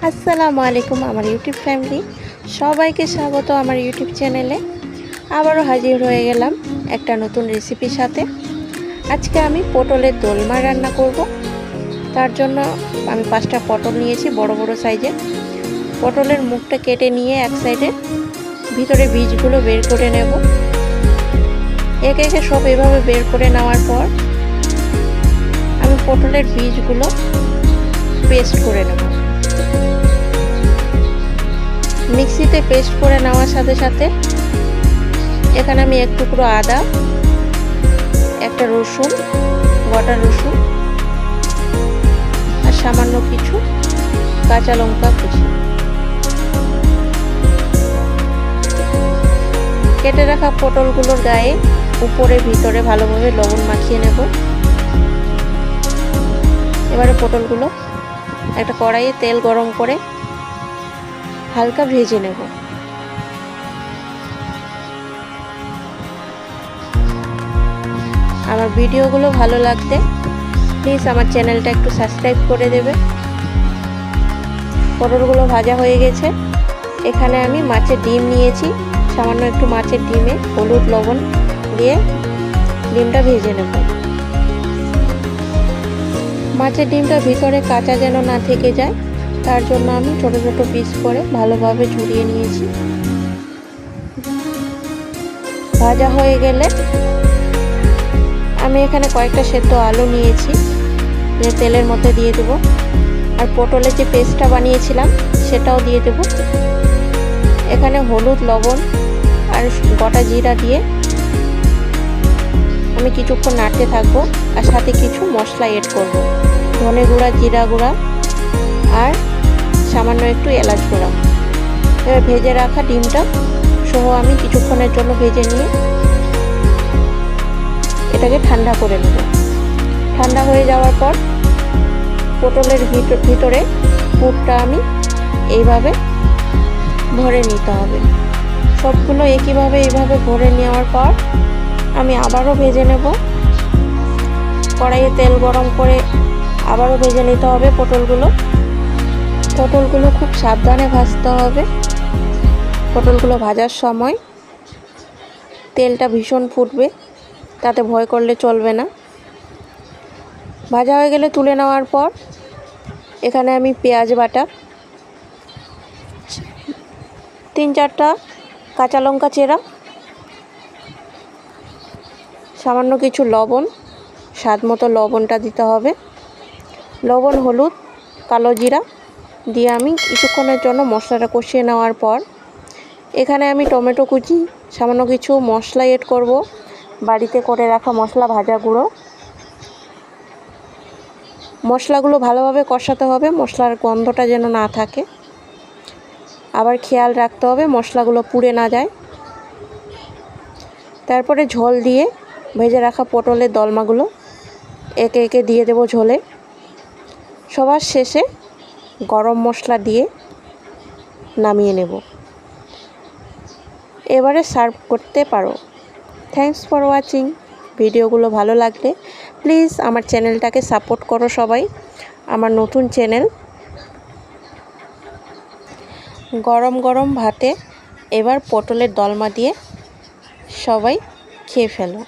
আসসালামু আলাইকুম আমার ইউটিউব ফ্যামিলি, সবাইকে স্বাগত আমার ইউটিউব চ্যানেলে। আবারও হাজির হয়ে গেলাম একটা নতুন রেসিপির সাথে। আজকে আমি পটলের দোলমা রান্না করব। তার জন্য আমি 5টা পটল নিয়েছি, বড় বড় সাইজের। পটলের মুখটা কেটে নিয়ে এক সাইডে ভিতরে বীজগুলো বের করে নেব। একে একে সব এভাবে বের করে নেওয়ার পর আমি পটলের বীজগুলো পেস্ট করে নেব। মিক্সিতে পেস্ট করে নেওয়ার সাথে সাথে এখানে আমি এক টুকরো আদা, একটা রসুন, গোটা রসুন আর সামান্য কিছু কাঁচা লঙ্কা কুচি, কেটে রাখা পটলগুলোর গায়ে উপরে ভিতরে ভালোভাবে লবণ মাখিয়ে নেব। এবারে পটলগুলো একটা কড়াইয়ে তেল গরম করে হালকা ভেজে নেব। আমার ভিডিওগুলো ভালো লাগতে প্লিজ আমার চ্যানেলটা একটু সাবস্ক্রাইব করে দেবে। পটলগুলো ভাজা হয়ে গেছে। এখানে আমি মাছের ডিম নিয়েছি, সামান্য একটু মাছের ডিমে হলুদ লবণ দিয়ে ডিমটা ভেজে নেব। মাছের ডিমটা ভিতরে কাঁচা যেন না থেকে যায়, তার জন্য আমি ছোট ছোট পিস করে ভালোভাবে ঝরিয়ে নিয়েছি। ভাজা হয়ে গেলে আমি এখানে কয়েকটা সেদ্ধ আলু নিয়েছি, যে তেলের মধ্যে দিয়ে দেব। আর পটলের যে পেস্টটা বানিয়েছিলাম সেটাও দিয়ে দেব। এখানে হলুদ লবণ আর গোটা জিরা দিয়ে আমি কিছুক্ষণ নাড়তে থাকবো। আর সাথে কিছু মশলা এড করব, ধনে গুঁড়া, জিরা গুঁড়া আর সামান্য একটু এলাচ গুঁড়া। এবার ভেজে রাখা ডিমটা সহ আমি কিছুক্ষণের জন্য ভেজে নিয়ে এটাকে ঠান্ডা করে নেব। ঠান্ডা হয়ে যাওয়ার পর পটলের ভিতরে পুরটা আমি এইভাবে ভরে নিতে হবে। সবগুলো একইভাবে এইভাবে ভরে নেওয়ার পর আমি আবারও ভেজে নেব। কড়াইয়ে তেল গরম করে আবারও ভেজে নিতে হবে পটলগুলো খুব সাবধানে ভাজতে হবে। পটলগুলো ভাজার সময় তেলটা ভীষণ ফুটবে, তাতে ভয় করলে চলবে না। ভাজা হয়ে গেলে তুলে নেওয়ার পর এখানে আমি পেঁয়াজ বাটা, 3-4টা কাঁচা লঙ্কা চেরা, সামান্য কিছু লবণ, স্বাদ মতো লবণটা দিতে হবে, লবণ, হলুদ, কালো জিরা দিয়ে আমি কিছুক্ষণের জন্য মশলাটা কষিয়ে নেওয়ার পর এখানে আমি টমেটো কুচি, সামান্য কিছু মশলা এড করব, বাড়িতে করে রাখা মশলা, ভাজা গুঁড়ো। মশলাগুলো ভালোভাবে কষাতে হবে, মশলার গন্ধটা যেন না থাকে। আবার খেয়াল রাখতে হবে মশলাগুলো পুড়ে না যায়। তারপরে ঝোল দিয়ে ভেজে রাখা পটলের দলমাগুলো একে একে দিয়ে দেব ঝোলে। সবার শেষে গরম মশলা দিয়ে নামিয়ে নেব। এবারে সার্ভ করতে পারো। Thanks for watching. ভিডিওগুলো ভালো লাগলে প্লিজ আমার চ্যানেলটাকে সাপোর্ট করো সবাই। আমার নতুন চ্যানেল। গরম গরম ভাতে এবার পটলের দলমা দিয়ে সবাই খেয়ে ফেলো।